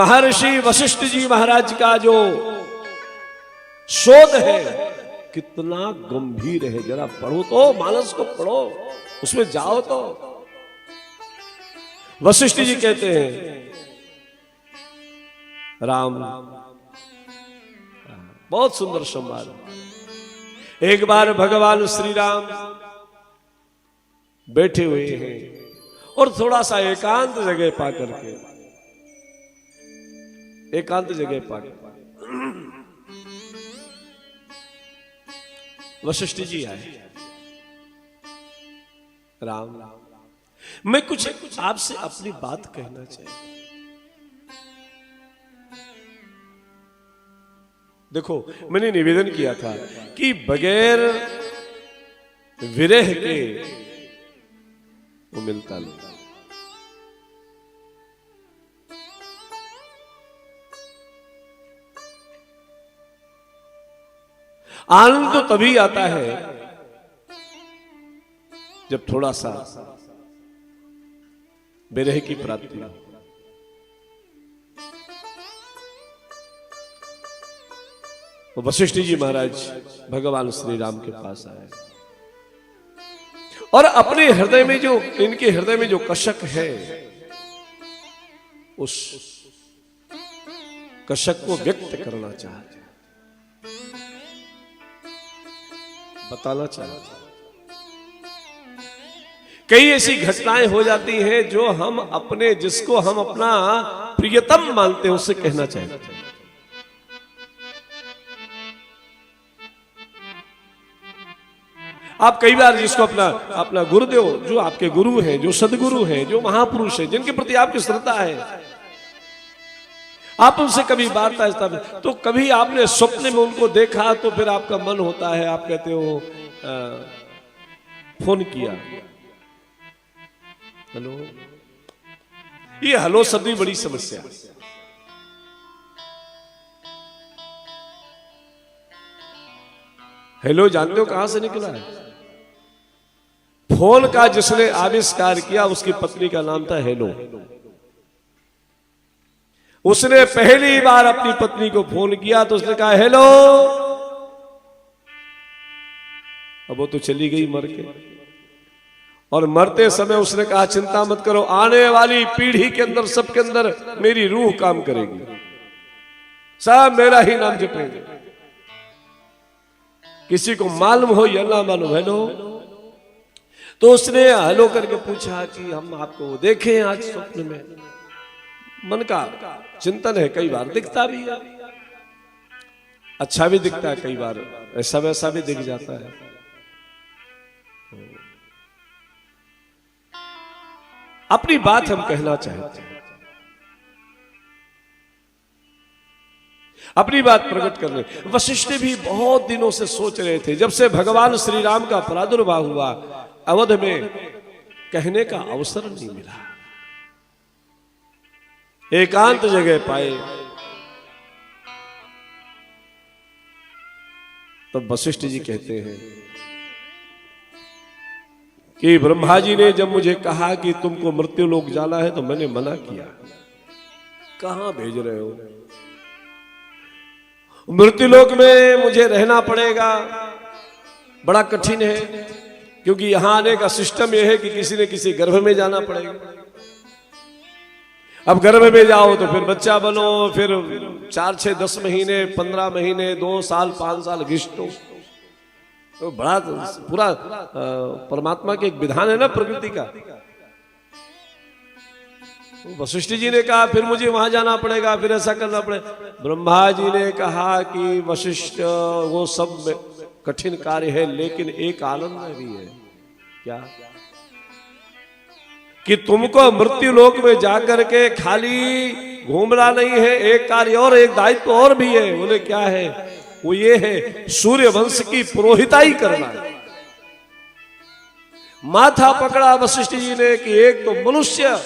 महर्षि वशिष्ठ जी महाराज का जो शोध है कितना गंभीर है, जरा पढ़ो तो, मानस को पढ़ो, उसमें जाओ तो। वशिष्ठ जी कहते हैं राम, बहुत सुंदर संवाद। एक बार भगवान श्री राम बैठे हुए हैं और थोड़ा सा एकांत जगह पा करके, एकांत जगह पाकर वशिष्ठ जी आए। राम, मैं कुछ आपसे अपनी बात कहना चाहिए। देखो, मैंने निवेदन किया था कि बगैर विरह के वो मिलता नहीं। आनंद तो तभी आता है जब थोड़ा सा विरह की प्राप्ति हो। वशिष्ठ जी महाराज भगवान श्री राम के पास आए और अपने हृदय में जो, इनके हृदय में जो कशक है, उस कशक को व्यक्त करना चाहते, बताना चाहते। कई ऐसी घटनाएं हो जाती हैं जो हम अपने, जिसको हम अपना प्रियतम मानते हैं, उससे कहना चाहते हैं। आप कई बार जिसको अपना गुरुदेव, जो आपके गुरु हैं, जो सदगुरु हैं, जो महापुरुष हैं, जिनके प्रति आपकी श्रद्धा है, आप उनसे कभी वार्ता, तो कभी आपने स्वप्न में उनको देखा तो फिर आपका मन होता है, आप कहते हो फोन किया, हेलो। ये हेलो शब्द भी बड़ी समस्या। हेलो जानते हो कहां से निकला है? फोन का जिसने आविष्कार किया उसकी पत्नी का नाम था हेलो। उसने पहली बार अपनी पत्नी को फोन किया तो उसने कहा हेलो। अब वो तो चली गई मर के, और मरते समय उसने कहा चिंता मत करो, आने वाली पीढ़ी के अंदर, सबके अंदर मेरी रूह काम करेगी, सब मेरा ही नाम जपेंगे, किसी को मालूम हो या ना मालूम। हेलो। तो उसने हेलो करके पूछा कि हम आपको देखें आज स्वप्न में। मन का चिंतन है, कई बार दिखता भी है, अच्छा भी दिखता है, कई बार ऐसा वैसा भी दिख जाता है। अपनी बात हम कहना चाहते हैं, अपनी बात प्रकट करने। वशिष्ठ भी बहुत दिनों से सोच रहे थे, जब से भगवान श्री राम का प्रादुर्भाव हुआ अवध में, कहने का अवसर नहीं मिला, एकांत जगह पाए। तो वशिष्ठ जी कहते हैं कि ब्रह्मा जी ने जब मुझे कहा कि तुमको मृत्यु लोक जाना है तो मैंने मना किया। कहां भेज रहे हो? मृत्यु लोक में मुझे रहना पड़ेगा, बड़ा कठिन है, क्योंकि यहां आने का सिस्टम यह है कि किसी न किसी गर्भ में जाना पड़ेगा। अब गर्भ में जाओ तो फिर बच्चा बनो, फिर 4, 6, 10 महीने, 15 महीने, 2 साल, 5 साल घिसटो। तो बड़ा पूरा परमात्मा के एक विधान है ना प्रकृति का। वशिष्ठ जी ने कहा फिर मुझे वहां जाना पड़ेगा, फिर ऐसा करना पड़ेगा। ब्रह्मा जी ने कहा कि वशिष्ठ वो सब कठिन कार्य है, लेकिन एक आनंद भी है। क्या? कि तुमको मृत्यु लोक में जाकर के खाली घूमना नहीं है, एक कार्य और, एक दायित्व और भी है। बोले क्या है? वो ये है सूर्य वंश की पुरोहिताई करना है। माथा पकड़ा वशिष्ठ जी ने कि एक तो मनुष्य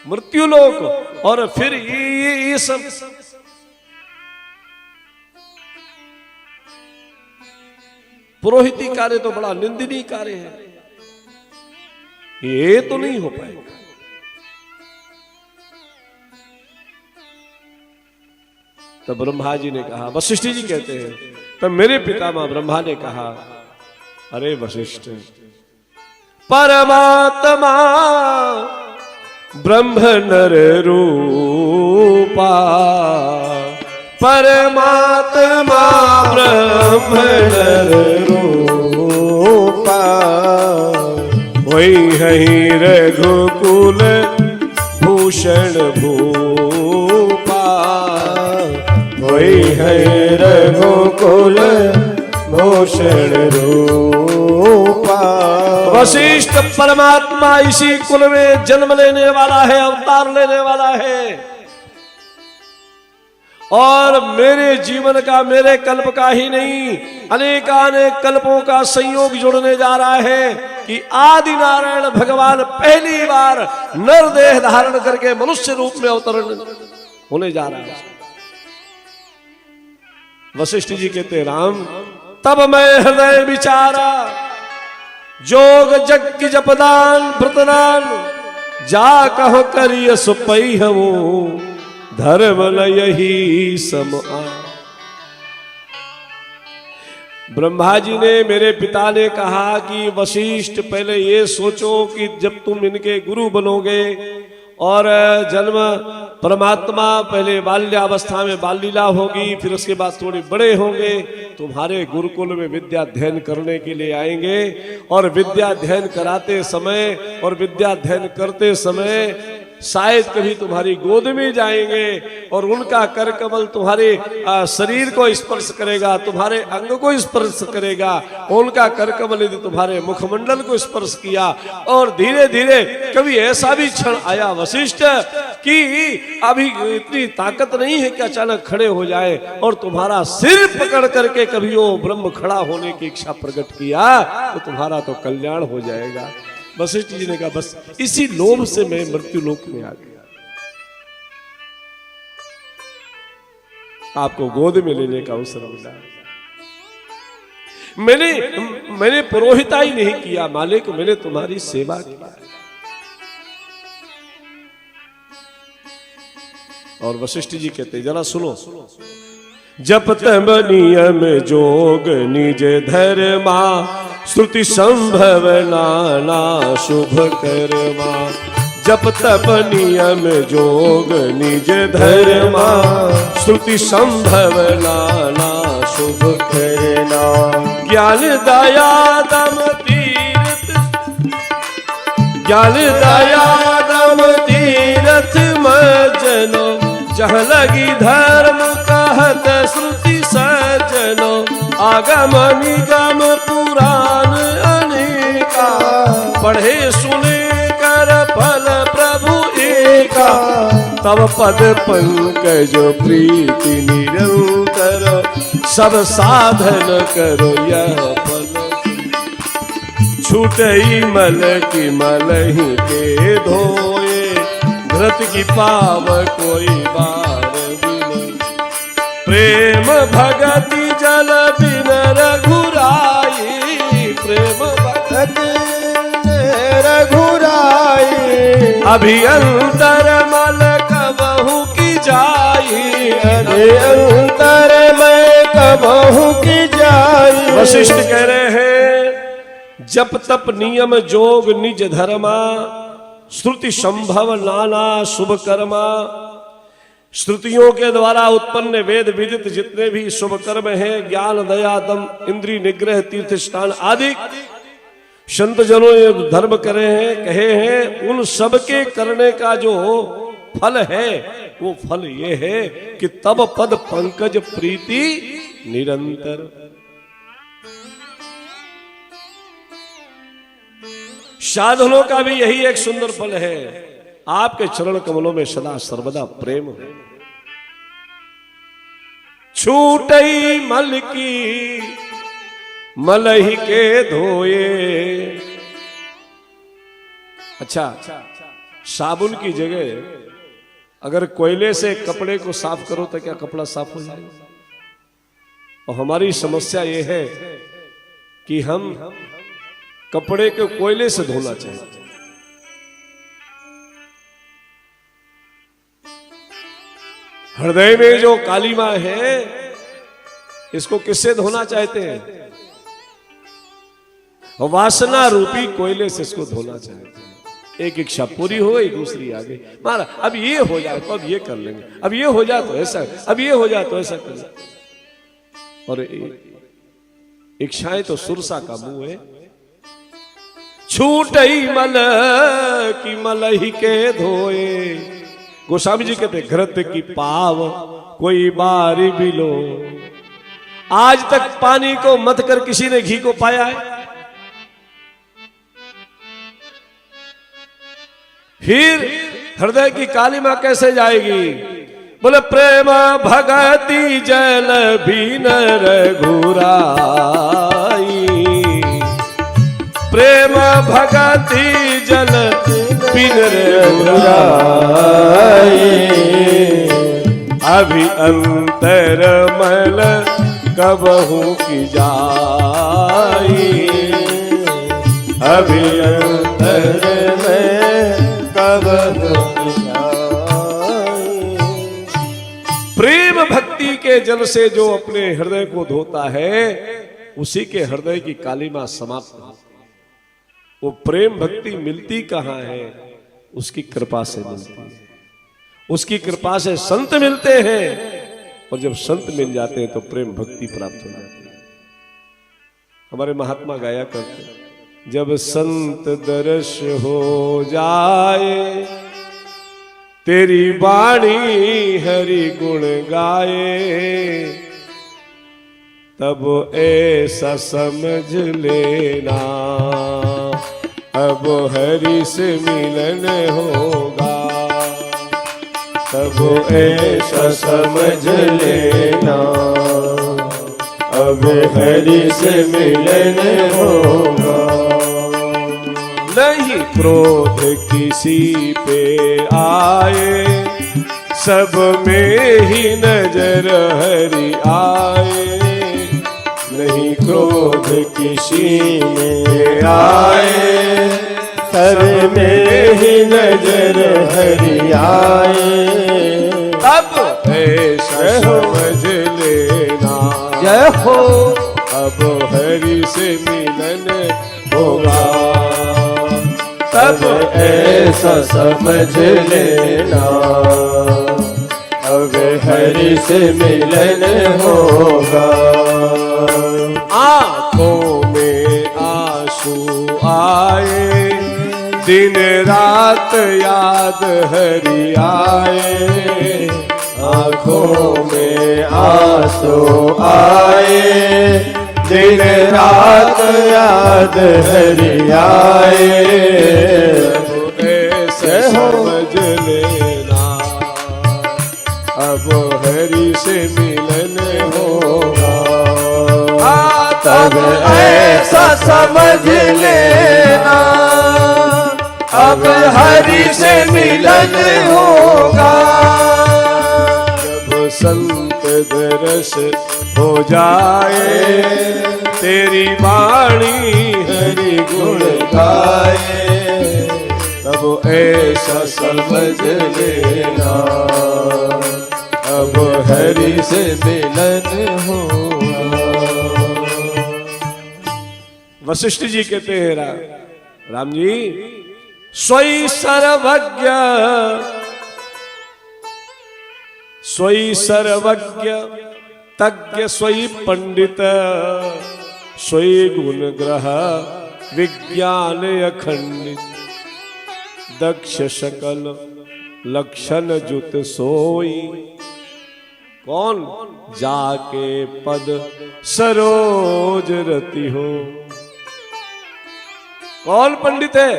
मृत्यु लोक, और फिर ये सब पुरोहिती कार्य तो बड़ा निंदनीय कार्य है, ये तो नहीं हो पाएगा। तो ब्रह्मा जी ने कहा, वशिष्ठ जी कहते हैं, तो मेरे पितामह ब्रह्मा ने कहा, अरे वशिष्ठ, परमात्मा ब्रह्म नर रूपा, परमात्मा ब्रह्म नर रूपा, वही है रघुकुल भूषण भूपा, वही है रघुकुल भूषण रूपा। वशिष्ठ परमात्मा इसी कुल में जन्म लेने वाला है, अवतार लेने वाला है, और मेरे जीवन का, मेरे कल्प का ही नहीं, अनेकानेक कल्पों का संयोग जुड़ने जा रहा है कि आदि नारायण भगवान पहली बार नर देह धारण करके मनुष्य रूप में अवतरण होने जा रहा है। वशिष्ठ जी कहते, राम, तब मैं हृदय विचारा, जोग जग की जपदान व्रतदान, जा कहो करिय सुपई हूं, धर्म यही सम। ब्रह्मा जी ने, मेरे पिता ने कहा कि वशिष्ठ, पहले ये सोचो कि जब तुम इनके गुरु बनोगे और जन्म परमात्मा पहले बाल्यावस्था में बाल लीला होगी, फिर उसके बाद थोड़े बड़े होंगे, तुम्हारे गुरुकुल में विद्या अध्ययन करने के लिए आएंगे, और विद्या अध्ययन कराते समय और विद्या अध्ययन करते समय शायद कभी तुम्हारी गोद में जाएंगे और उनका कर कमल तुम्हारे शरीर को स्पर्श करेगा, तुम्हारे अंग को स्पर्श करेगा, उनका कर कमल यदि तुम्हारे मुखमंडल को स्पर्श किया, और धीरे धीरे कभी ऐसा भी क्षण आया वशिष्ठ कि अभी इतनी ताकत नहीं है कि अचानक खड़े हो जाए और तुम्हारा सिर पकड़ करके कभी वो ब्रह्म खड़ा होने की इच्छा प्रकट किया, तो तुम्हारा तो कल्याण हो जाएगा। वशिष्ठ जी ने कहा, बस इसी लोभ से मैं मृत्यु लोक में आ गया, आपको गोद में लेने का अवसर मिला। मैंने पुरोहिताई नहीं किया मालिक, मैंने तुम्हारी सेवा किया। और वशिष्ठ जी कहते, जरा सुनो, जप तब नियम जोग निज धर्मा, श्रुति संभव नाना शुभ कर्मा। जप तप नियम जोग निज धर्मा, श्रुति संभव नाना शुभ कर्मा। ज्ञान दया दम तीर्थ, ज्ञान दया दम तीर्थ मजनो, जहाँ लगी धर्म कहत श्रुति सजनो। आगम निगम पुराण अनेका, पढ़े सुने कर फल प्रभु एका। तब पद पंकज प्रीति निरंतर, सब साधन करो यह फल। छूटई मल की मलहि के धोए, घृत की पाव कोई बार बिन। प्रेम भगति जल बिन रघुराई, प्रेम भगति रघुराई। अभियंतर मल कबहु की जाई, अभियंतर मैं कबहु की जाई। वशिष्ठ कह रहे हैं, जप तप नियम जोग निज धर्मा, श्रुति संभव नाना शुभ कर्मा। श्रुतियों के द्वारा उत्पन्न वेद विदित जितने भी शुभ कर्म हैं, ज्ञान दया दम इंद्रिय निग्रह तीर्थ स्नान आदि संत जनों ने धर्म करे हैं, कहे हैं, उन सब के करने का जो फल है वो फल ये है कि तब पद पंकज प्रीति निरंतर। साधनों का भी यही एक सुंदर फल है, आपके चरण कमलों में सदा सर्वदा प्रेम हो। छूटई मल की मलहि के धोए। अच्छा, साबुन की जगह अगर कोयले से कपड़े को साफ करो तो क्या कपड़ा साफ हो जाएगा? और हमारी समस्या ये है कि हम कपड़े को कोयले से धोना चाहिए। हृदय में जो कालिमा है, इसको किससे धोना चाहते हैं? वासना रूपी कोयले से इसको धोना चाहते हैं। एक इच्छा पूरी हो गई, दूसरी आ गई। मारा अब ये हो जाए तो अब ये कर लेंगे, अब ये हो जाए तो ऐसा, अब ये हो जाए तो ऐसा कर लेंगे। और इच्छाएं तो सुरसा का मुंह है। छूट ही मल की मल ही के धोए। गोस्वामी जी कहते घृत की पाव कोई बारी भी लो। आज तक पानी को मत कर किसी ने घी को पाया है? फिर हृदय की कालिमा कैसे जाएगी? बोले प्रेम भगति जल बीन रघुराई। प्रेम भगति जल बीन रघुराई। अभी अंतर मल कबहू की जाई। अभी अंतर प्रेम भक्ति के जल से जो अपने हृदय को धोता है, उसी के हृदय की कालिमा समाप्त होती है। वो प्रेम भक्ति मिलती कहां है? उसकी कृपा से मिलती है। उसकी कृपा से संत मिलते हैं, और जब संत मिल जाते हैं तो प्रेम भक्ति प्राप्त हो जाती है। हमारे महात्मा गाया करते हैं, जब संत दर्श हो जाए तेरी वाणी हरि गुण गाए। तब ऐसा समझ लेना अब हरि से मिलन होगा। तब ऐसा समझ लेना अब हरि से मिलन होगा। नहीं क्रोध किसी पे आए, सब में ही नजर हरि आए। नहीं क्रोध किसी में आए, सब में ही नजर हरि आए। अब ऐसा समझ लेना जय हो अब हरि से मिलन होगा। तब ऐसा समझ लेना अब हरि से मिलन होगा। आंखों में आंसू आए, दिन रात याद हरि आए। आंखों में आंसू आए, दिन रात याद हरि आए। ऐसे समझ लेना अब हरि से मिलन होगा। तब ऐसा समझ लेना अब हरि से मिलन होगा। जब संत दर्श हो जाए तेरी वाणी हरि गुण गाए। तब ऐसा समझ लेना अब हरि से मिलन होगा। वशिष्ठ जी कहते हैं राम जी, स्वयं सर्वज्ञ स्वयं सर्वज्ञ तज्ञ स्वयं पंडित स्वयं गुण ग्रह विज्ञान अखंडित दक्ष सकल लक्षण जुत सोई। कौन? जाके पद सरोज रति हो। कौन पंडित है?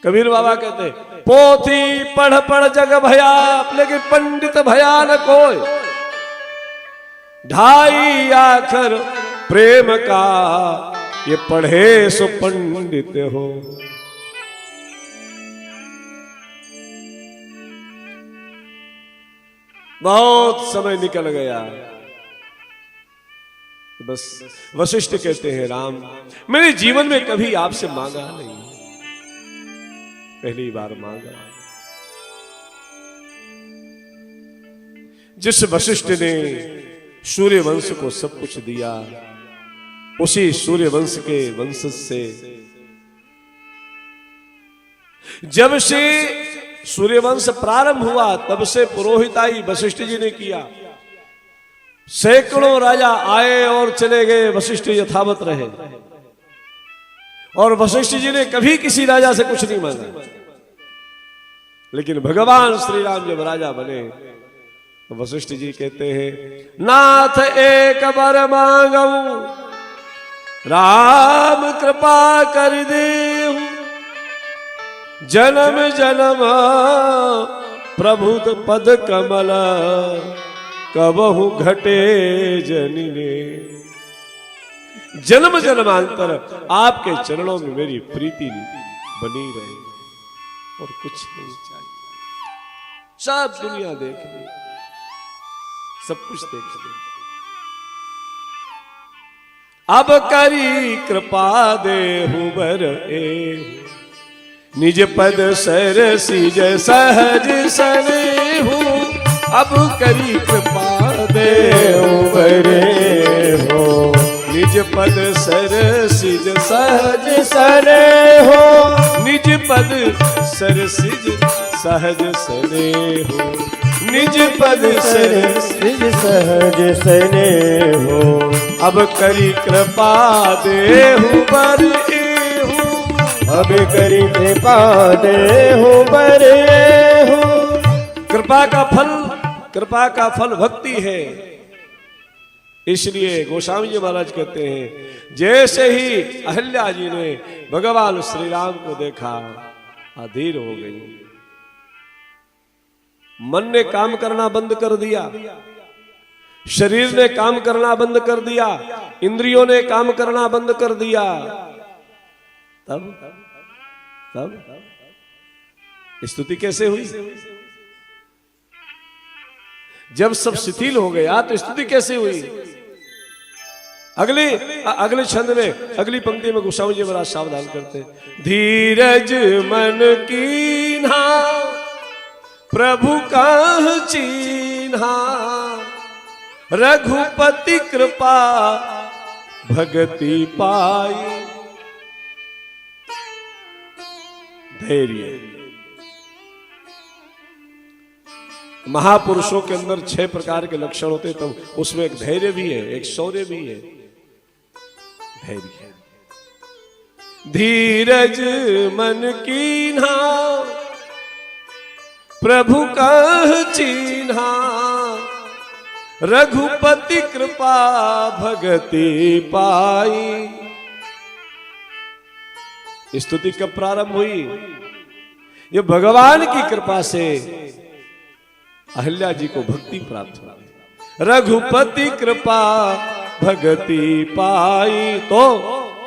कबीर बाबा कहते पोथी पढ़ पढ़ जग भया, लेकिन पंडित भया न कोई। ढाई आखर प्रेम का ये पढ़े सो पंडित हो। बहुत समय निकल गया, बस वशिष्ठ कहते हैं राम, मैंने जीवन में कभी आपसे मांगा नहीं, पहली बार मांगा। जिस वशिष्ठ ने सूर्य वंश को सब कुछ दिया, उसी सूर्य वंश के वंशज से जब से सूर्यवंश प्रारंभ हुआ तब से पुरोहिताई वशिष्ठ जी ने किया। सैकड़ों राजा आए और चले गए, वशिष्ठ यथावत रहे। और वशिष्ठ जी ने कभी किसी राजा से कुछ नहीं मांगा। लेकिन भगवान श्री राम जब राजा बने तो वशिष्ठ जी कहते हैं, नाथ एक बार मांगू राम कृपा कर देहु, जन्म जन्म प्रभुत पद कमल कबहु घटे जनिने। जन्म जन्मांतर आपके चरणों में मेरी प्रीति बनी रहे और कुछ नहीं चाहिए। सब दुनिया देख ले, सब कुछ देख ले, अब करी कृपा देहु बर ए, निज पद सर सिज सहज सनेहु, अब करी कृपा देहु बर हो, निज पद सर सिज सहज सने हो, निज पद सर सिज सहज सने हो, निज पद सर सिज सहज सने हो, अब करी कृपा देहु बर एहु, अब करी कृपा देहु बर एहु। कृपा का फल भक्ति है। इसलिए गोस्वामी जी महाराज कहते हैं, जैसे ही अहिल्या जी ने भगवान श्री राम को देखा अधीर हो गई। मन ने काम करना बंद कर दिया, शरीर ने काम करना बंद कर दिया, इंद्रियों ने काम करना बंद कर दिया। तब स्तुति कैसे हुई? जब सब शिथिल हो गया तो स्तुति कैसे हुई? अगले छंद में, अगली पंक्ति में गोस्वामी जी महाराज सावधान करते हैं, धीरज मन कीन्हा प्रभु काह चीन्हा, रघुपति कृपा भगति पाई। धैर्य, महापुरुषों के अंदर 6 प्रकार के लक्षण होते हैं, तो उसमें एक धैर्य भी है, एक शौर्य भी है। धैर्य, धीरज मन कीन्हा प्रभु काह चीन्हा, रघुपति कृपा भगति पाई। स्तुति कब प्रारंभ हुई? ये भगवान की कृपा से अहिल्या जी को भक्ति प्राप्त हुई। रघुपति कृपा भगति पाई, तो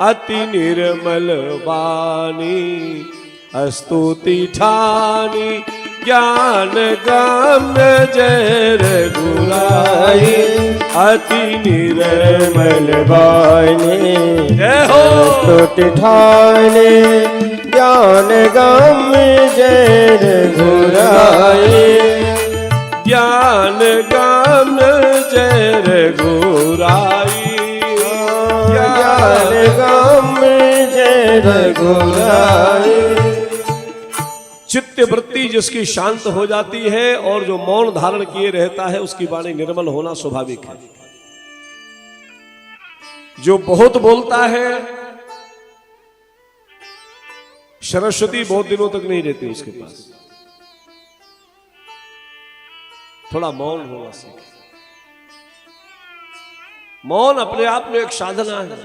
अति निर्मल वाणी स्तुति ठानी, ज्ञान गम्य जय रघुराई, अति निर्मल वाणी जय हो स्तुति ठानी, ज्ञान गम्य जय रघुराई, ज्ञान गम्य जय रघुराई, ज्ञान गम्य जय रघुराई। चित्त वृत्ति जिसकी शांत हो जाती है और जो मौन धारण किए रहता है उसकी वाणी निर्मल होना स्वाभाविक है। जो बहुत बोलता है, सरस्वती बहुत दिनों तक नहीं रहती उसके पास। थोड़ा मौन होना सीखे। मौन अपने आप में एक साधना है।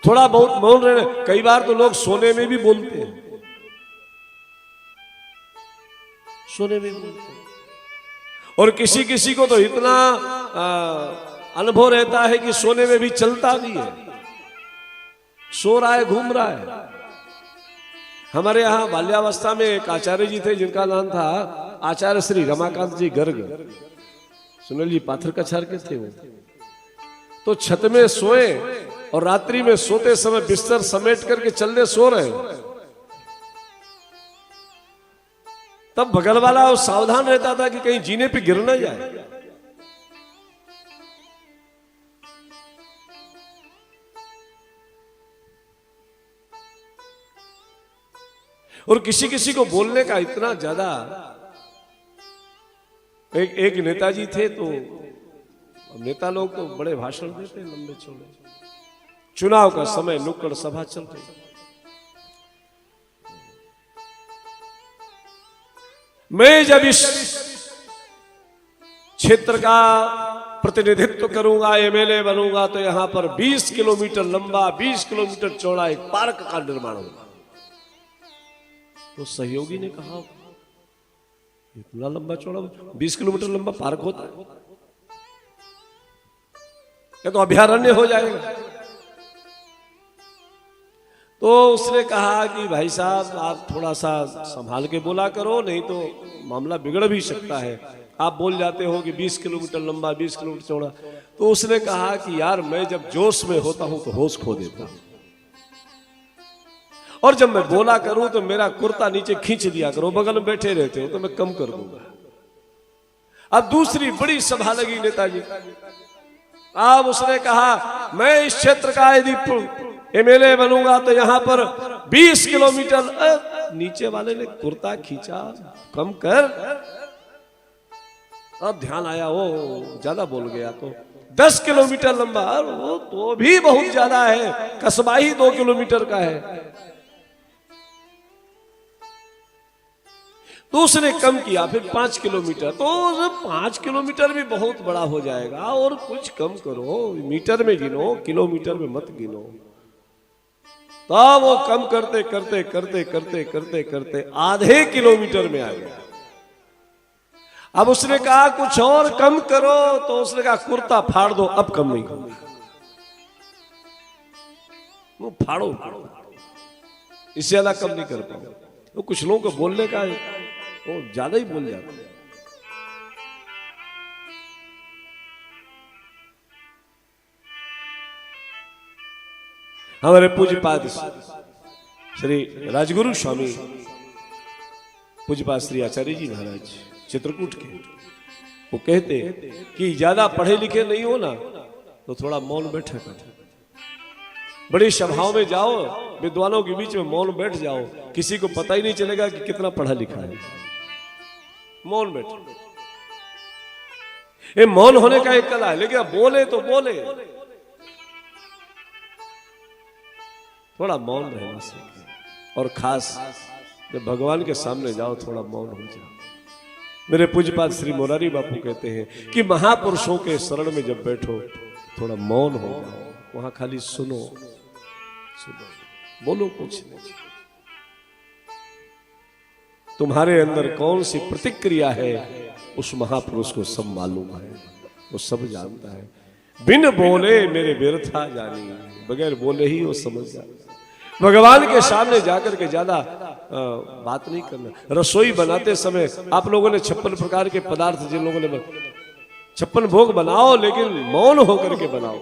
थोड़ा बहुत मौन रहना। कई बार तो लोग सोने में भी बोलते हैं, सोने में बोलते हैं। और किसी किसी को तो इतना अनुभव रहता है कि सोने में भी चलता भी है, सो रहा है, घूम रहा है। हमारे यहाँ बाल्यावस्था में एक आचार्य जी थे जिनका नाम था आचार्य श्री रमाकांत जी गर्ग। सुनील जी पाथर कछार के थे वो। तो छत में सोए और रात्रि में सोते समय बिस्तर समेट करके चलने सो रहे। तब बगल वाला वो सावधान रहता था कि कहीं जीने पे गिर ना जाए। और किसी किसी को बोलने का इतना ज्यादा, एक नेताजी थे, तो नेता लोग तो बड़े भाषण देते लंबे चौड़े, चुनाव का समय नुक्कड़ सभा चल रही, मैं जब इस क्षेत्र का प्रतिनिधित्व करूंगा, एमएलए बनूंगा, तो यहां पर 20 किलोमीटर लंबा 20 किलोमीटर चौड़ा एक पार्क का निर्माण होगा। तो सहयोगी ने कहा इतना लंबा चौड़ा 20 किलोमीटर लंबा पार्क होता है, या तो अभयारण्य हो जाएगा। तो उसने कहा कि भाई साहब आप थोड़ा सा संभाल के बोला करो, नहीं तो मामला बिगड़ भी सकता है। आप बोल जाते हो कि 20 किलोमीटर लंबा 20 किलोमीटर चौड़ा। तो उसने कहा कि यार मैं जब जोश में होता हूं तो होश खो देता हूं, और जब मैं बोला करूं तो मेरा कुर्ता नीचे खींच दिया करो, बगल में बैठे रहते हो तो मैं कम कर दूंगा। अब दूसरी बड़ी सभा लगी नेताजी। अब उसने कहा मैं इस क्षेत्र का यदि एमएलए बनूंगा तो यहां पर 20 किलोमीटर, नीचे वाले ने कुर्ता खींचा, कम कर। अब ध्यान आया वो ज्यादा बोल गया, तो 10 किलोमीटर लंबा, वो तो भी बहुत ज्यादा है, कस्बा ही 2 किलोमीटर का है। तो उसने कम किया, फिर 5 किलोमीटर। तो 5 किलोमीटर भी बहुत बड़ा हो जाएगा, और कुछ कम करो, मीटर में गिनो, किलोमीटर में मत गिनो। तब वो कम करते करते करते करते करते करते आधे किलोमीटर में आ गया। अब उसने कहा कुछ और कम करो, तो उसने कहा कुर्ता फाड़ दो, अब कम नहीं होगा। वो फाड़ो, इससे ज्यादा कम नहीं कर पाओ। तो कुछ लोगों को बोलने का वो ज्यादा ही बोल जाते हैं। हमारे पूज्यपाद श्री राजगुरु स्वामी पूज्यपाद श्री आचार्य जी महाराज चित्रकूट के, वो कहते कि ज्यादा पढ़े लिखे नहीं हो ना तो थोड़ा मौन बैठा करो। बड़ी सभाओं में जाओ, विद्वानों के बीच में मौन बैठ जाओ, किसी को पता ही नहीं चलेगा कि कितना पढ़ा लिखा है। मौन बैठो, ये मौन होने का एक कला है। लेकिन अब बोले तो बोले, थोड़ा मौन रहना सीखिए। और खास जब भगवान के सामने जाओ थोड़ा मौन हो जाओ। मेरे पूज्यपाद श्री मोरारी बापू कहते हैं कि महापुरुषों के शरण में जब बैठो थोड़ा मौन हो जाओ, वहां खाली सुनो, बोलो कुछ नहीं। तुम्हारे अंदर कौन सी प्रतिक्रिया है उस महापुरुष को सब मालूम है, वो सब जानता है। बिन बोले मेरे व्यर्था जानी, बगैर बोले ही वो समझ जाता। भगवान के सामने जाकर के ज्यादा बात नहीं करना। रसोई बनाते समय आप लोगों ने 56 प्रकार के पदार्थ, जिन लोगों ने 56 भोग बनाओ, लेकिन मौन होकर के बनाओ।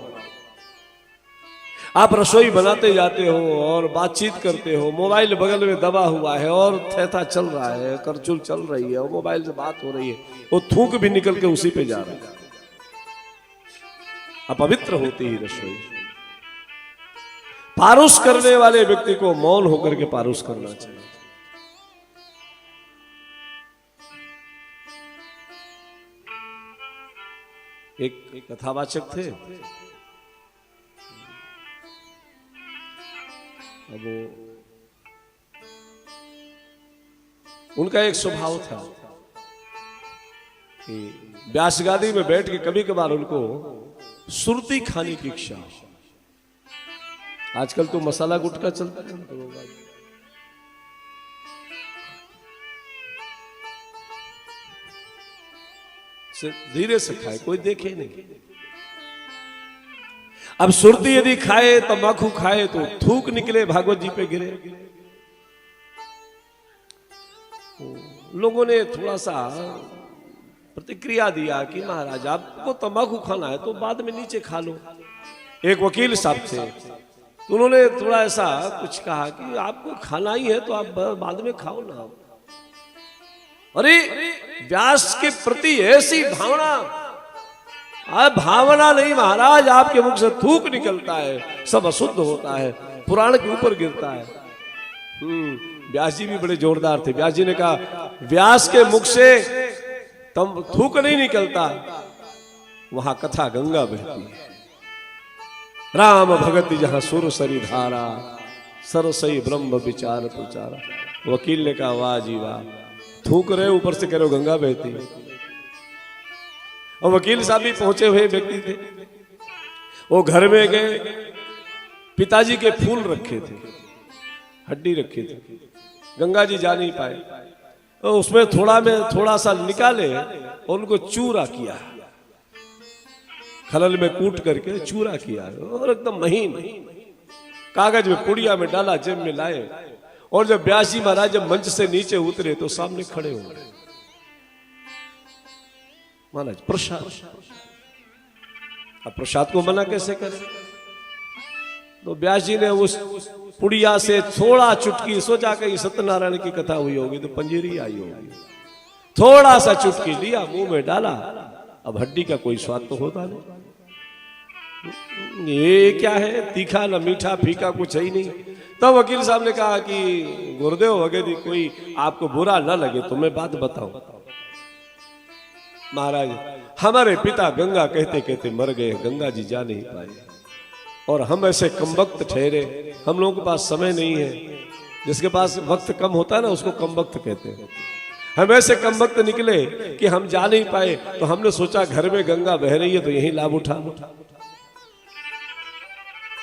आप रसोई बनाते जाते हो और बातचीत करते हो, मोबाइल बगल में दबा हुआ है और थैथा चल रहा है, करचुल चल रही है और मोबाइल से बात हो रही है, वो थूक भी निकल के उसी पे जा रहा है। अपवित्र होती ही रसोई। पारुष करने वाले व्यक्ति को मौन होकर के पारुष करना चाहिए। एक कथावाचक थे, अब उनका एक स्वभाव था कि व्यास गादी में बैठ के कभी कभार उनको सुरती खाने की इच्छा। आजकल तो मसाला गुटखा चलता है, धीरे से खाए, कोई देखे नहीं। अब सुरती यदि खाए, तंबाकू खाए तो थूक निकले, भागवत जी पे गिरे। लोगों ने थोड़ा सा प्रतिक्रिया दिया कि महाराज आपको तंबाकू खाना है तो बाद में नीचे खा लो। एक वकील साहब थे, तो उन्होंने थोड़ा ऐसा कुछ कहा कि आपको खाना ही है तो आप बाद में खाओ ना। अरे व्यास के प्रति ऐसी भावना, भावना नहीं महाराज, आपके मुख से थूक निकलता है, सब अशुद्ध होता है, पुराण के ऊपर गिरता है। व्यास जी भी बड़े जोरदार थे। व्यास जी ने कहा व्यास के मुख से तम थूक नहीं निकलता, वहां कथा गंगा बहती है। राम भगति जहां सुर सरी धारा, सरसई ब्रह्म विचार प्रचारा। वकील ने कहा वाह जी वाह, थूक रहे ऊपर से कह रहे हो गंगा बहती है। और वकील साहब भी पहुंचे हुए व्यक्ति थे। वो घर में गए, पिताजी के फूल रखे थे, हड्डी रखी थी, गंगा जी जा नहीं पाए, तो उसमें थोड़ा सा निकाले और उनको चूरा किया, खलल में कूट करके चूरा किया और एकदम महीन कागज में पुड़िया में डाला, जेब में लाए। और जब व्यास जी महाराज जब मंच से नीचे उतरे तो सामने खड़े हो गए। महाराज प्रसाद, अब प्रसाद को मना कैसे करें? तो व्यास जी ने उस पुड़िया से थोड़ा चुटकी, सोचा कि सत्यनारायण की कथा हुई होगी तो पंजीरी आई होगी, थोड़ा सा चुटकी लिया, मुंह में डाला। अब हड्डी का कोई स्वाद तो होता नहीं, ये क्या है, तीखा न मीठा फीका कुछ है ही नहीं। तब वकील साहब ने कहा कि गुरुदेव वगैरह कोई आपको बुरा न लगे तो मैं बात बताऊं। महाराज हमारे पिता गंगा कहते कहते मर गए, गंगा जी जा नहीं पाए, और हम ऐसे कमबख्त ठहरे, हम लोगों के पास समय नहीं है। जिसके पास वक्त कम होता है ना उसको कमबख्त कहते हैं। हम ऐसे कमबख्त निकले कि हम जा नहीं पाए, तो हमने सोचा घर में गंगा बह रही है तो यही लाभ उठा।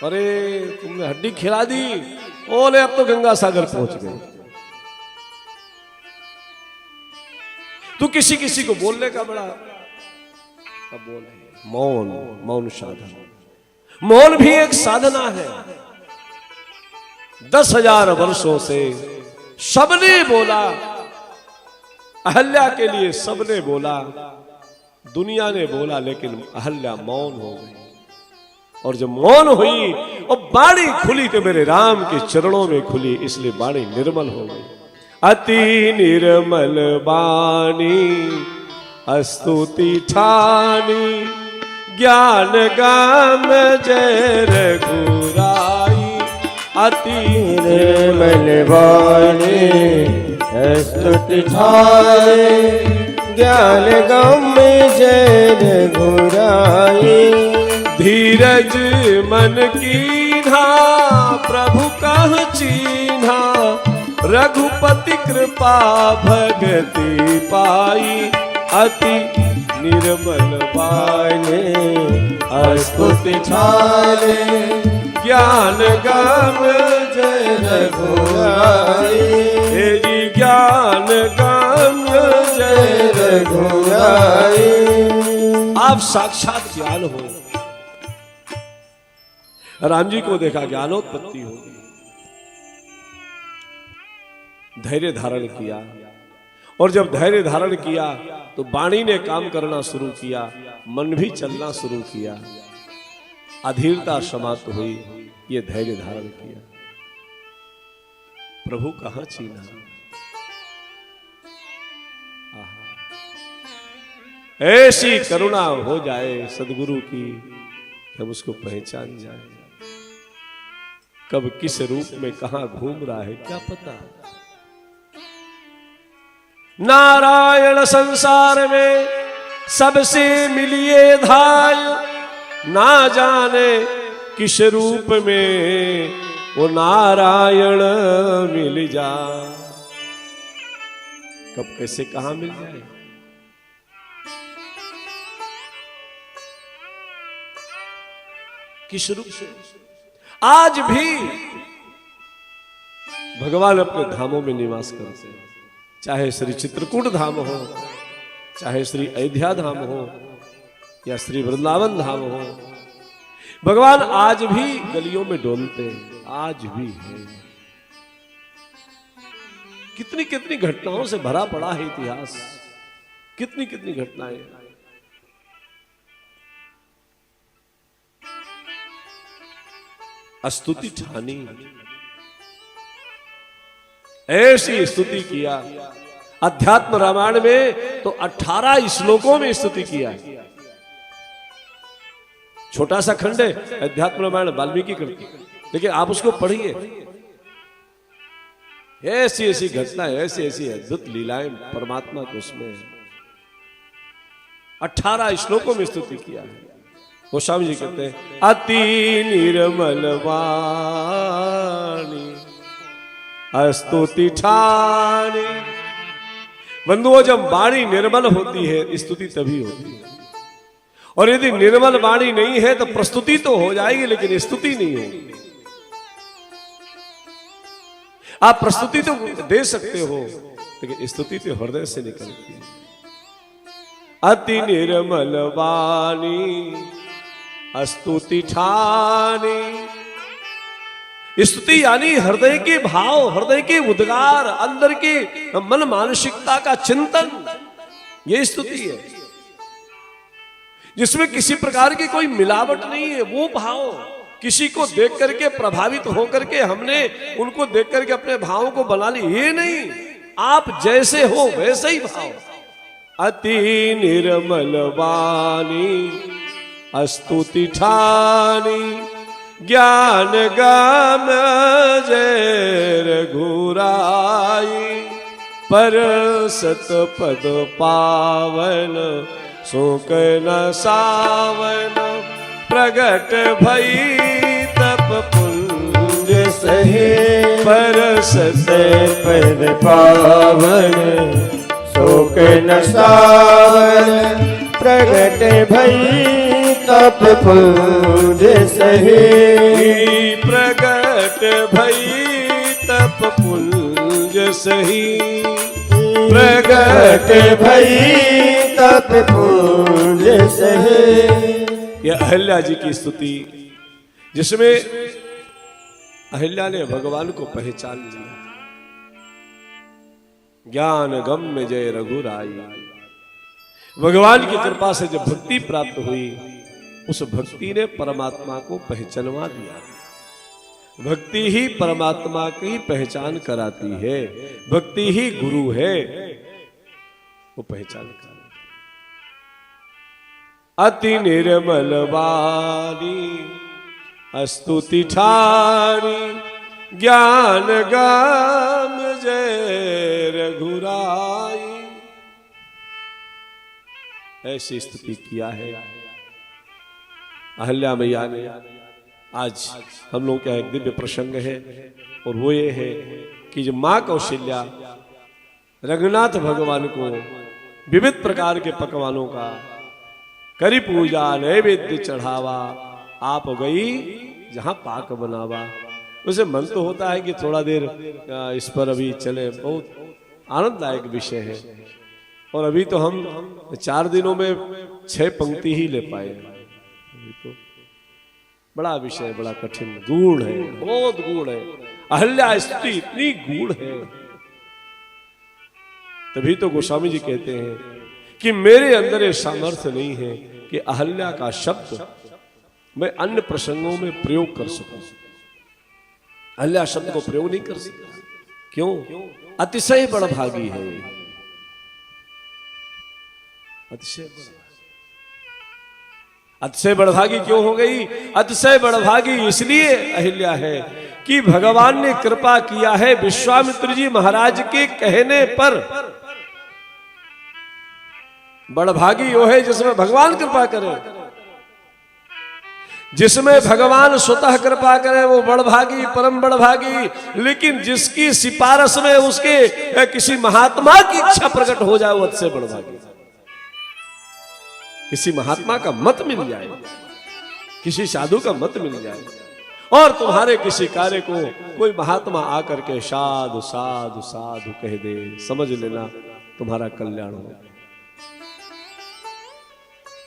अरे तुमने हड्डी खिला दी, बोले अब तो गंगा सागर पहुंच गए। तू किसी किसी को बोलने का बड़ा, अब बोले मौन, मौन साधन, मौन भी एक साधना है। 10,000 वर्षों से सबने बोला, अहल्या के लिए सबने बोला, दुनिया ने बोला, लेकिन अहल्या मौन हो गई। और जब मौन हुई और बाणी खुली तो मेरे राम के चरणों में खुली, इसलिए बाणी निर्मल हो गई। अति निर्मल बाणी स्तुति ठानी, ज्ञान गाम जय रघुराई। अति निर्मल बाणी स्तुति ठानी, ज्ञान गाम जय रघुराई। धीरज मन कीन्हा प्रभु कह चीन्हा, रघुपति कृपा भगति पाई। अति निर्मल बाणी स्तुति ठानी, ज्ञान गाम जय रघुराई। तेरी ज्ञान गाम जय रघुराई। आप साक्षात ज्ञान हो। राम जी को देखा, ज्ञानोत्पत्ति हो गई, धैर्य धारण किया, और जब धैर्य धारण किया तो वाणी ने काम करना शुरू किया, मन भी चलना शुरू किया, अधीरता समाप्त हुई, ये धैर्य धारण किया। प्रभु कहां चीना, ऐसी करुणा हो जाए सदगुरु की कि हम उसको पहचान जाए। कब किस रूप में कहां घूम रहा है क्या पता। नारायण संसार में सबसे मिलिए धाय, ना जाने किस रूप में वो नारायण मिल जा। कब कैसे कहां मिल जाए, किस रूप से। आज भी भगवान अपने धामों में निवास करते हैं, चाहे श्री चित्रकूट धाम हो, चाहे श्री अयोध्या धाम हो, या श्री वृंदावन धाम हो। भगवान आज भी गलियों में डोलते हैं, आज भी है। कितनी कितनी घटनाओं से भरा पड़ा है इतिहास, कितनी कितनी घटनाएं। स्तुति ठानी, ऐसी स्तुति किया। अध्यात्म रामायण में तो 18 श्लोकों में स्तुति किया है। छोटा सा खंड है अध्यात्म रामायण वाल्मीकि कृति, लेकिन आप उसको पढ़िए, ऐसी ऐसी घटना, ऐसी ऐसी अद्भुत लीलाएं परमात्मा को उसमें 18 श्लोकों में स्तुति किया है। गोस्वामी जी कहते हैं अति निर्मल वाणी स्तुति ठानी। बंधुओं, जब वाणी निर्मल होती है स्तुति तभी होती है, और यदि निर्मल वाणी नहीं है तो प्रस्तुति तो हो जाएगी लेकिन स्तुति नहीं होगी। आप प्रस्तुति तो दे सकते हो लेकिन स्तुति तो हृदय से निकलती है। अति निर्मल वाणी स्तुति ठानी। स्तुति यानी हृदय के भाव, हृदय के उद्गार, अंदर के मन मानसिकता का चिंतन, यह स्तुति है जिसमें किसी प्रकार की कोई मिलावट नहीं है। वो भाव किसी को देख करके प्रभावित होकर के हमने उनको देख करके अपने भावों को बना ली, ये नहीं, आप जैसे हो वैसे ही भाव। अति निर्मल वाणी स्तुति ठानी, ज्ञान गाम जय रघुराई, पर सत पद पावन शोक न सावन, प्रगट भई तप पुंज सहे, पर सत पद पावन शोक न सावन, प्रगट भई तप पुंज सहे, प्रगट भई तप पुंज सही, प्रगट भई तप पुंज सहे। यह अहिल्या जी की स्तुति, जिसमें अहिल्या ने भगवान को पहचान लिया। ज्ञान गम्य जय रघुराई, भगवान की कृपा से जब भक्ति प्राप्त हुई, उस भक्ति ने परमात्मा को पहचानवा दिया। भक्ति ही परमात्मा की पहचान कराती है, भक्ति ही गुरु है, वो पहचान कराती। अति निर्मल वाणी स्तुति ठानी, ज्ञान गाम जय रघुराई। ऐसी स्तुति किया है अहिल्या मैया ने। आज हम लोग का एक दिव्य प्रसंग है, और वो ये है कि जब माँ कौशल्या रघुनाथ भगवान को विविध प्रकार के पकवानों का करी पूजा नैवेद्य चढ़ावा, आप गई जहां पाक बनावा। उसे मन तो होता है कि थोड़ा देर इस पर अभी चले, बहुत आनंददायक विषय है। और अभी तो हम 4 दिनों में 6 पंक्ति ही ले पाए, तो बड़ा विषय, बड़ा कठिन, गूढ़ है, बहुत गूढ़ है। अहिल्या स्तुति इतनी गूढ़ है, तभी तो गोस्वामी जी कहते हैं कि मेरे अंदर ये सामर्थ्य नहीं है कि अहिल्या का शब्द मैं अन्य प्रसंगों में प्रयोग कर सकूं। अहिल्या शब्द को प्रयोग नहीं कर सकता। क्यों? अतिशय बड़भागी है, अतिशय बड़भागी क्यों हो गई? अतिशय बड़भागी इसलिए अहिल्या है कि भगवान ने कृपा किया है विश्वामित्र जी महाराज के कहने पर। बड़भागी वो है जिसमें भगवान कृपा करे, जिसमें भगवान स्वतः कृपा करे वो बड़भागी, परम बड़भागी। लेकिन जिसकी सिफारिश में उसके किसी महात्मा की इच्छा प्रकट हो जाए, वो अतिशय बड़भागी। किसी महात्मा का मत मिल जाए, किसी साधु का मत मिल जाए, और तुम्हारे किसी कार्य को कोई महात्मा आकर के साधु साधु साधु कह दे, समझ लेना तुम्हारा कल्याण हो।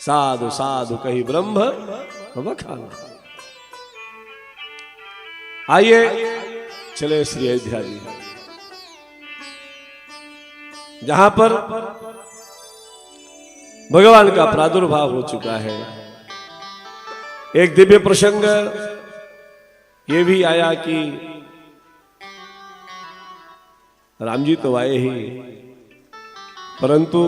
साधु साधु कही ब्रह्म वखाना। आइए चले श्री अयोध्या जी, जहां पर भगवान का प्रादुर्भाव हो चुका है। एक दिव्य प्रसंग ये भी आया कि राम जी तो आए ही, परंतु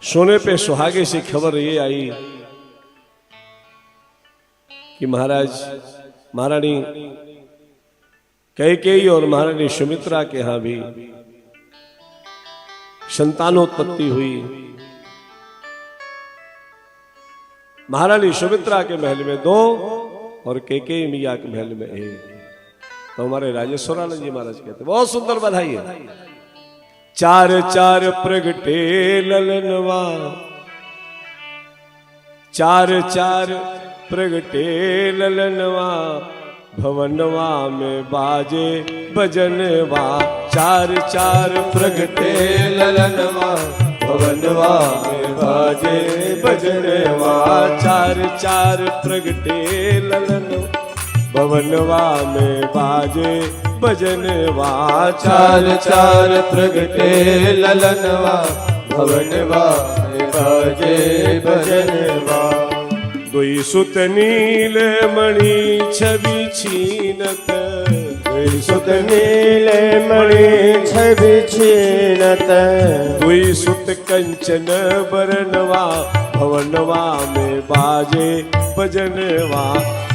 सोने पे सुहागे से खबर ये आई कि महाराज महारानी कैकेयी और महारानी सुमित्रा के यहां भी संतानोत्पत्ति हुई। महारानी सुमित्रा के महल में 2 और कैकेयी मिया के महल में 1। तो हमारे राजेश्वरानंद जी महाराज कहते बहुत सुंदर बधाई है। 4 प्रगटे ललनवा, 4 प्रगटे ललनवा, भवनवा में बाजे भजनवा। 4 प्रगटे ललनवा, भवनवा में बाजे भजनवा। 4 प्रगटे ललनवा, भवनवा में बाजे भजनवा। 4 प्रगटे ललनवा, भवनवा में बाजे भजनवा। 2 सुत नील मणि छवि छीनत, 2 सुत नील मणि छवि छीनत। 2 सुत कंचन बरनवा, भवनवा में बाजे भजनवा।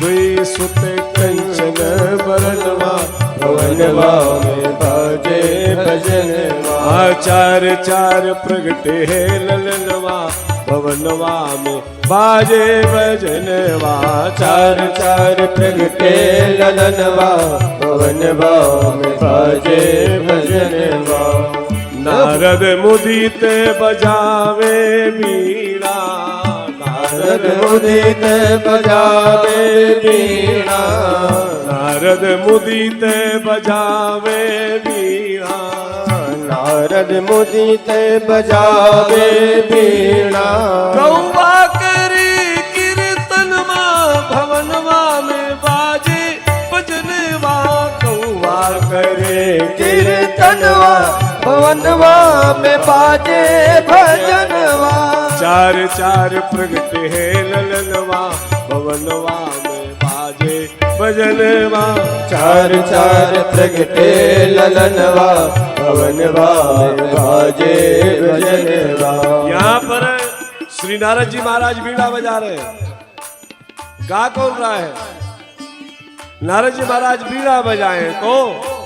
2 सुत कंचन बरनवा, भवनवा में बाजे भजनवा। 4 प्रगटे ललनवा, भवनवा में बाजे भजनवा। 4 प्रगटे ललनवा, भवनवा में बाजे भजनवा। नारद मुदित बजावे वीणा, नारद मुदित बजावे वीणा। नारद मुदित बजावे वीणा। नारद मुदित बजावे वीणा। कौवा करी कीर्तनवा, भवनवा में बाजे भजनवा। कौवा करे कीर्तनवा, भवनवा में बाजे भजनवा। 4 प्रगटे ललनवा, भवनवा में बाजे भजनवा। 4 प्रगटे ललनवा, भवनवा में बाजे भजनवा। यहाँ पर श्री नारद जी महाराज बीड़ा बजा रहे हैं। गा कौन रहा है? नारद जी महाराज बीड़ा बजाए तो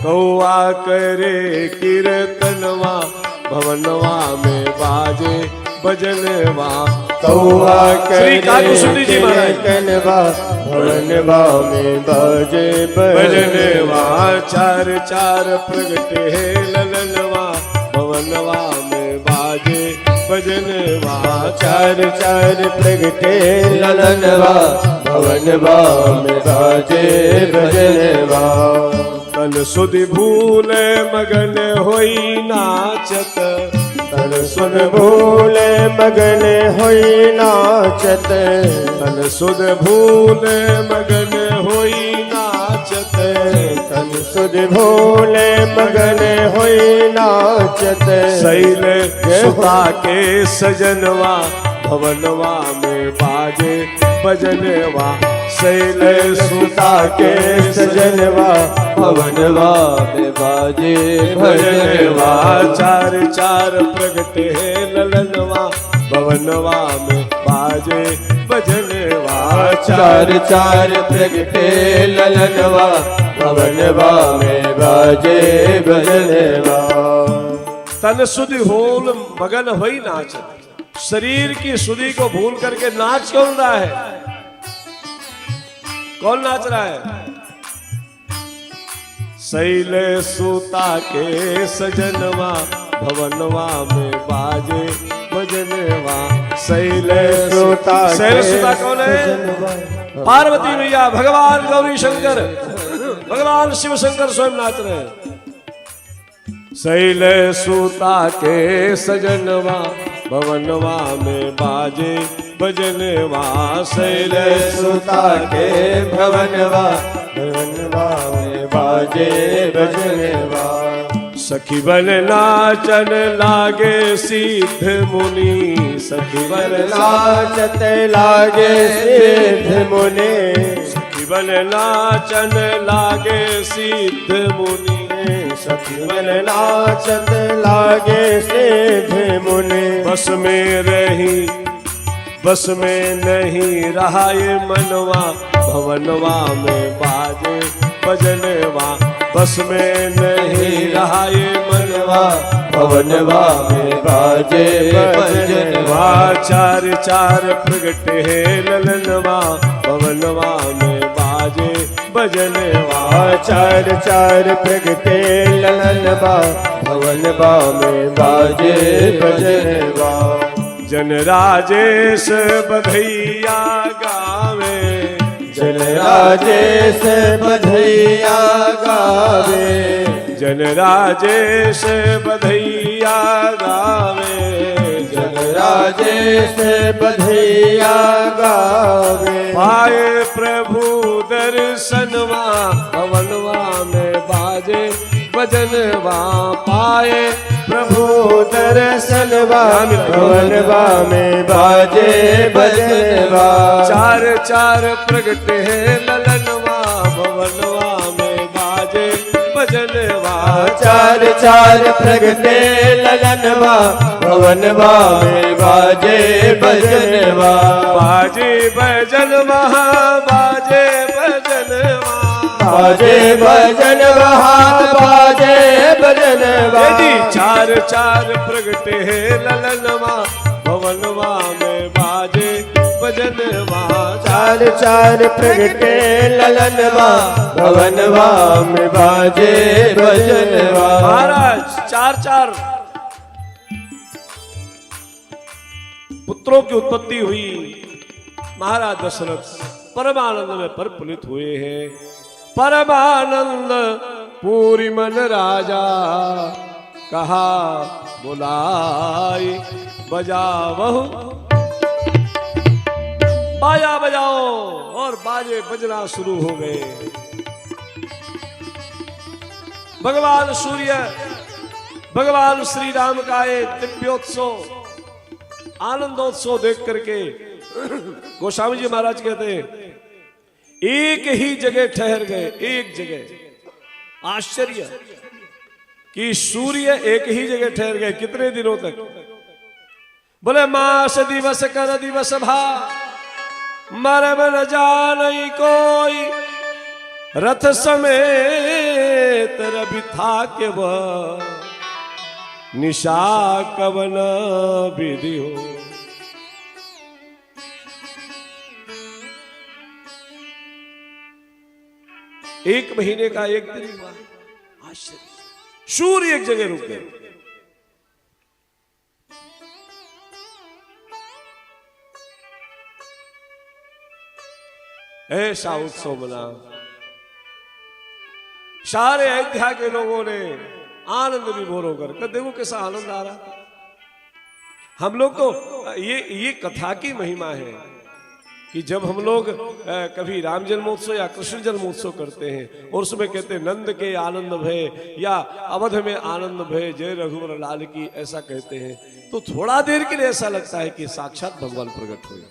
कौआ करे कीर्तनवा, भवनवा में बाजे भजनवा। कौआ श्री काकुसुंडी जी महाराज कीर्तनवा, भवनवा में बाजे भजनवा। 4 प्रगटे ललनवा, भवनवा में बाजे भजनवा। 4 प्रगटे ललनवा, भवनवा में बाजे भजनवा। तन सुधि भूल मगन होई नाचत, तन सुध भूल मगन होई नाचत। तन सुध भूल मगन होई नाचत। तन सुध भूल मगन होई नाचत। शैल सुता के सजनवा, भवनवा में बाजे भजनवा। शैल सुता के सजनवा, भवनवा में बाजे भजनवा। 4 प्रगटे ललनवा, भवनवा में बाजे भजनवा। 4 प्रगटे ललनवा, भवनवा में बाजे भजनवा। तन सुधि भूल मगन होई नाचत। शरीर की सुधि को भूल करके नाच कौन रहा है? कौन नाच रहा है? शैल सूता के सजनवा, भवनवा में बाजे भजनवा। शैल सूता कौन है? पार्वती मैया, भगवान गौरी शंकर, भगवान शिव शंकर स्वयं नाच रहे हैं। शैल सूता के सजनवा, भवनवा में बाजे भजनवा। शैल सुता के भवनवा, भवनवा में बाजे भजनवा। सखी बन नाचन लागे सिद्ध मुनि, सखी बन नाचत लागे सिद्ध मुनि। सखी बन नाचन लागे सिद्ध मुनि, सखी बन नाचन लागे सिद्ध मुनि। बस में रही बस में नहीं रहा ये मनवा, भवनवा में बाजे भजनवा। बस में नहीं रहा ये मनवा, भवनवा में बाजे भजनवा। चार चार प्रगट है ललनवा, भवनवा में बाजे भजनवा। चार चार प्रगटे ललनवा, भवनवा में बाजे भजनवा। जन राजेश बधैया गावे, जन राजेश बधैया गावे। जन राजेश बधैया गावे, जन राजेश बधैया गावे। पाए प्रभु दर्शनवा, भवनवा में बाजे भजनवा। पाए प्रभु दर्शनवा, भवनवा में बाजे भजनवा। चार चार प्रगट है ललनवा, भवनवा में बाजे भजनवा। चार चार प्रगटे ललनवा, भवनवा में बाजे भजनवा। बाजे भजनवा, बाजे भजनवा। बाजे भजनवा, बाजे भजनवा। चार चार प्रगटे है ललनवा, भवनवा में बाजे भजनवा। चार चार प्रगटे ललनवा, भवनवा में बाजे भजनवा। महाराज चार चार पुत्रों की उत्पत्ति हुई। महाराज दशरथ परमानंद में परपुलित हुए हैं। परमानंद पूरी मन राजा, कहा बुलाई बजावहु। बाजा बजाओ, और बाजे बजना शुरू हो गए। भगवान सूर्य, भगवान श्री राम का ये दिव्योत्सव, आनंदोत्सव देख करके गोस्वामी जी महाराज कहते हैं एक ही जगह ठहर गए, एक जगह। आश्चर्य कि सूर्य एक ही जगह ठहर गए। कितने दिनों तक? बोले मास दिवस कर दिवस भा, मरम न जानई कोई। रथ समेत रवि था के वह, निशा कवन विधि हो। एक महीने का एक दिन हुआ। आश्चर्य, सूर्य एक जगह रुक गए। ऐसा उत्सव मना। सारे अयोध्या के लोगों ने आनंद विभोर होकर, देखो कैसा आनंद आ रहा। हम लोग तो ये कथा की महिमा है कि जब हम लोग कभी राम जन्मोत्सव या कृष्ण जन्मोत्सव करते हैं और उसमें कहते हैं नंद के आनंद भय या अवध में आनंद भय, जय रघुवर लाल की, ऐसा कहते हैं, तो थोड़ा देर के लिए ऐसा लगता है कि साक्षात भगवान प्रकट हुए।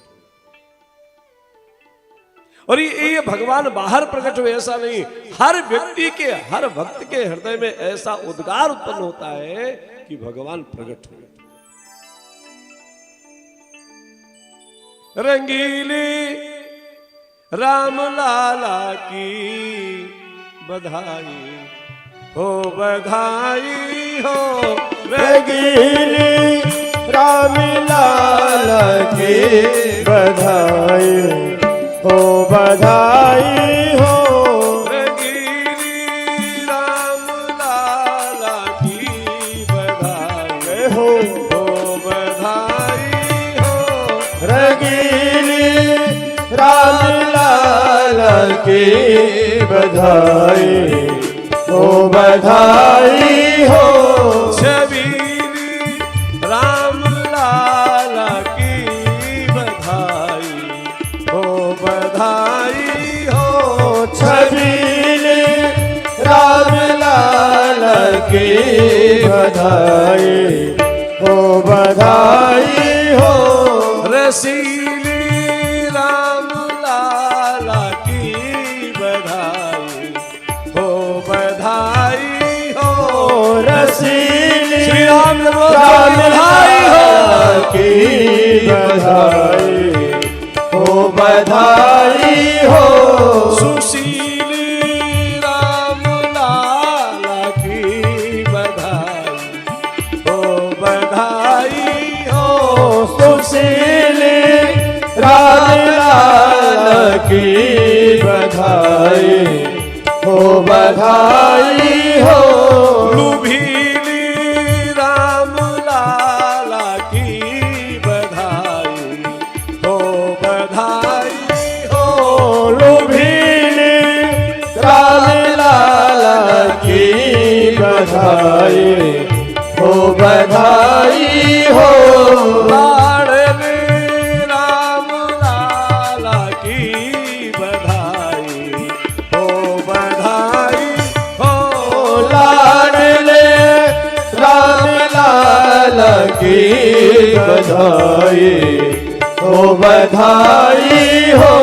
और ये भगवान बाहर प्रकट हुए ऐसा नहीं, हर व्यक्ति के, हर भक्त के हृदय में ऐसा उद्गार उत्पन्न होता है कि भगवान प्रकट हुए। रंगीली राम लाला की बधाई हो, बधाई हो। रंगीली राम लाला की बधाई हो, बधाई हो। रंगीली राम लाला की बधाई हो, बधाई हो। रंगीली राम लाला की बधाई हो, बधाई हो। छबीली राम लाला की बधाई हो, बधाई हो। छबीली राम लाला की बधाई हो, बधाई हो। रसीली राम लाला की राम बधाई हो की बधाई हो, बधाई हो। सुशील राम लाला की बधाई हो, बधाई हो सुशील राम लाल की बधाई हो, बधाई हो। लुभीली राम लाला की बधाई हो, बधाई हो लुभीली राम लाल की बधाई हो, बधाई हो। लाडले राम लाला की बधाई हो, बधाई हो लाडले राम लाल की बधाई हो, बधाई हो।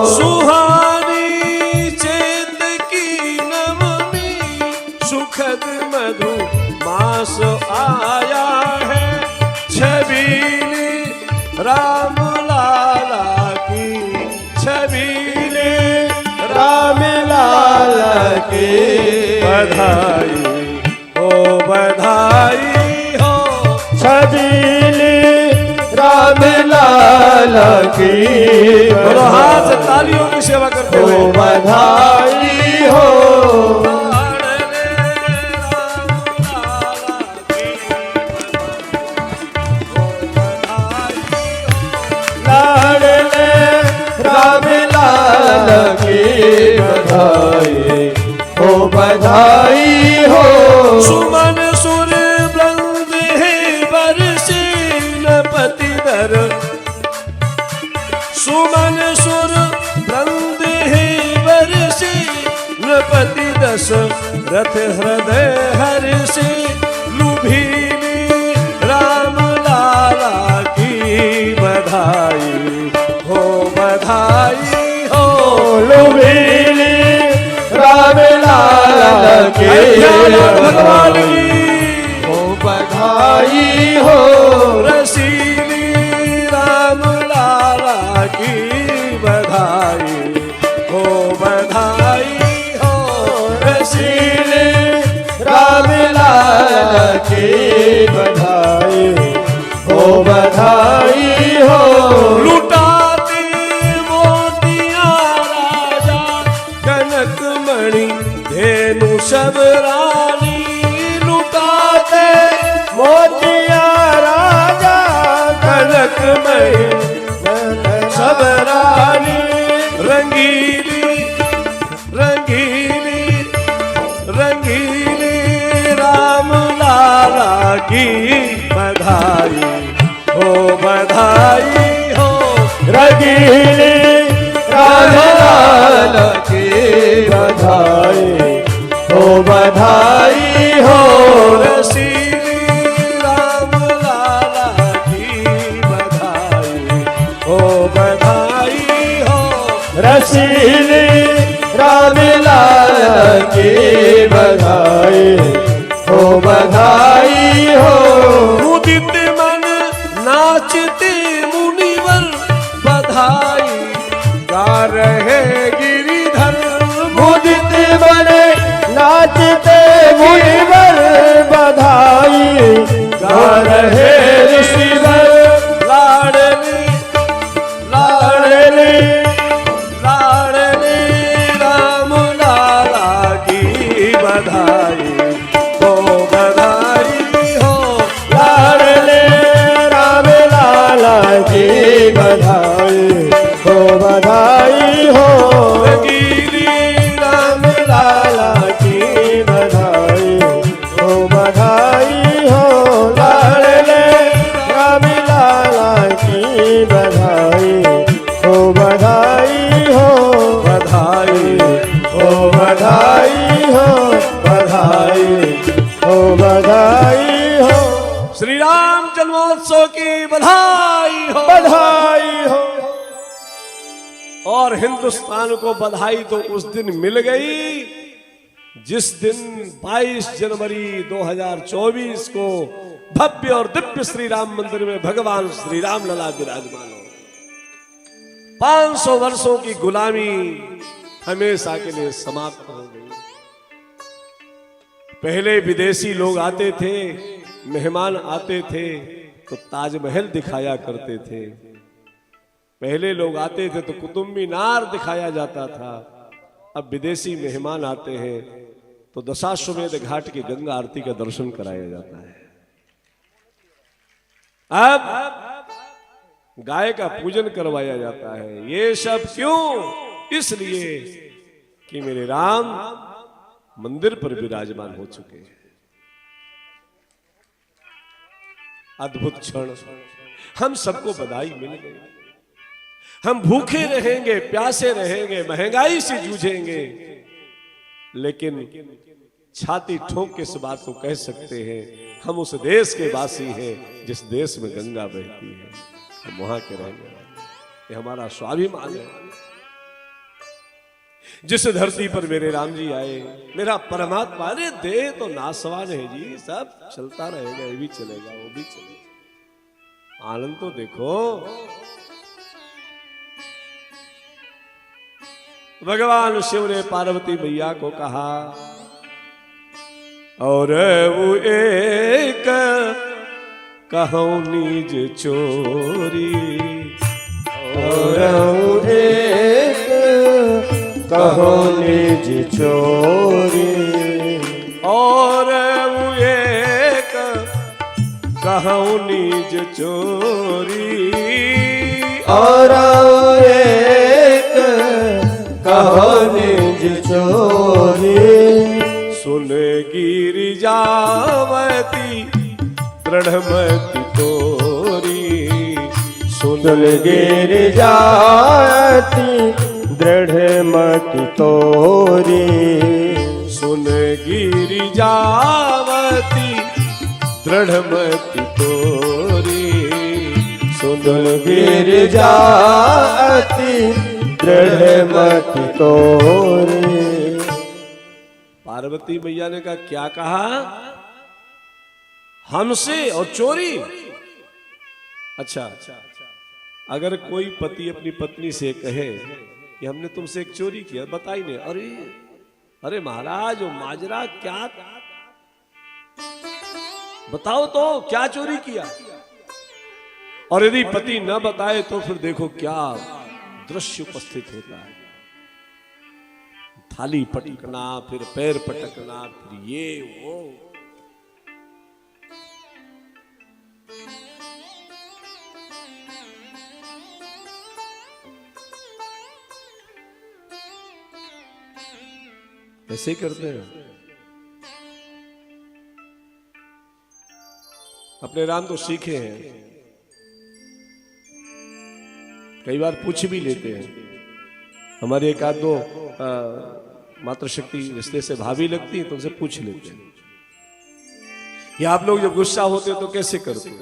सुहानी चैत की नवमी सुखद मधु मास आया है। छबीली राम लाला की छबीली राम लाल की बधाई हो, बधाई हो छबीली राम लाल की दोनों हाथ से तालियों की सेवा करते हो, हुए बधाई हो। लाडले राम लाला की बधाई हो, लाडले राम लाल की बधाई हो, बधाई हो। सुमन सुर वृंद है बरसे नपति दर। सुमन सुर वृंद है बरसे नपति दस रथ हृदय हर्षे। लुभीली राम लाला की बधाई हो, बधाई हो लुभीली राम लाल की अयोध्यानाथ भगवान की हो, बधाई हो। रसीली राम लाला की बधाई हो, बधाई हो रसीले राम लाल की बधाई हो, बधाई हो। लुटाते मोतिया राजा कनक मणि धेनु सब रानी। लुटाते मोतिया राजा कनक मणि सब रानी। रंगीली रंगीली रंगीली राम लाला की बधाई हो, बधाई हो रंगीली राम लाल की बधाई हो, बधाई हो। रसीली राम लाला की बधाई हो, बधाई हो रसीली राम लाल की बधाई हो, बधाई हो। उदित मन नाचते मुनिवर बधाई गा रहे गिरिधर। मुदित बने नाचते मुनिवर बधाई गा रहे ऋषिवर। लाडली लाडली लाडली राम लाला की बधाई हो, बधाई हो लाडले राम लाला की बधाई हो, बधाई हो। रंगीली राम लाला की बधाई हो, बधाई हो। लाडले राम लाला की बधाई हो, बधाई हो। बधाई हो, बधाई हो, बधाई हो, बधाई हो। श्री राम जन्मोत्सव की बधाई हो, बधाई हो। और हिंदुस्तान को बधाई तो उस दिन मिल गई जिस दिन 22 जनवरी 2024 को भव्य और दिव्य श्री राम मंदिर में भगवान श्री राम लला विराजमान हो। 500 वर्षों की गुलामी हमेशा के लिए समाप्त हो गई। पहले विदेशी लोग आते थे, मेहमान आते थे तो ताजमहल दिखाया करते थे। पहले लोग आते थे तो कुतुब मीनार दिखाया जाता था। अब विदेशी मेहमान आते हैं तो दशाश्वमेध घाट की गंगा आरती का दर्शन कराया जाता है। अब गाय का पूजन करवाया जाता है। ये सब क्यों? इसलिए कि मेरे राम मंदिर पर विराजमान हो चुके हैं। अद्भुत क्षण, हम सबको बधाई मिल गई। हम भूखे रहेंगे, प्यासे रहेंगे, महंगाई से जूझेंगे, लेकिन छाती ठोक के इस बात को कह सकते हैं, हम उस देश के वासी हैं जिस देश में गंगा बहती है। हम वहां के रहने वाले, ये हमारा स्वाभिमान है। जिस धरती पर मेरे राम जी आए, मेरा परमात्मा, अरे देह तो नासवान है जी, सब चलता रहेगा, ये भी चलेगा, वो भी चलेगा। आनंद तो देखो। भगवान शिव ने पार्वती मैया को कहा, और वो एक कहूं निज चोरी, और वो एक कहूं निज चोरी, और वो एक कहूं निज चोरी, और एक कहूं निज चोरी। सुन गिरिजावती दृढ़मति तोरी, सुन गिरिजावती दृढ़मति तोरी, सुन गिरिजावती दृढ़मति तोरी, सुन गिरिजावती दृढ़मति तोरी। पार्वती मैया ने कहा, क्या कहा? हमसे और चोरी? अच्छा, अगर कोई पति अपनी पत्नी से कहे कि हमने तुमसे एक चोरी किया, बताई नहीं, अरे अरे महाराज वो माजरा क्या, बताओ तो क्या चोरी किया। और यदि पति न बताए तो फिर देखो क्या दृश्य उपस्थित होता है। थाली पटकना, फिर पैर पटकना, फिर ये वो। ऐसे करते हैं। अपने राम तो सीखे हैं, कई बार पूछ भी लेते हैं। हमारे एक आध दो मातृशक्ति रिश्ते से भाभी लगती है तो उनसे पूछ लेते हैं, ये आप लोग जब गुस्सा होते हो तो कैसे करते हो?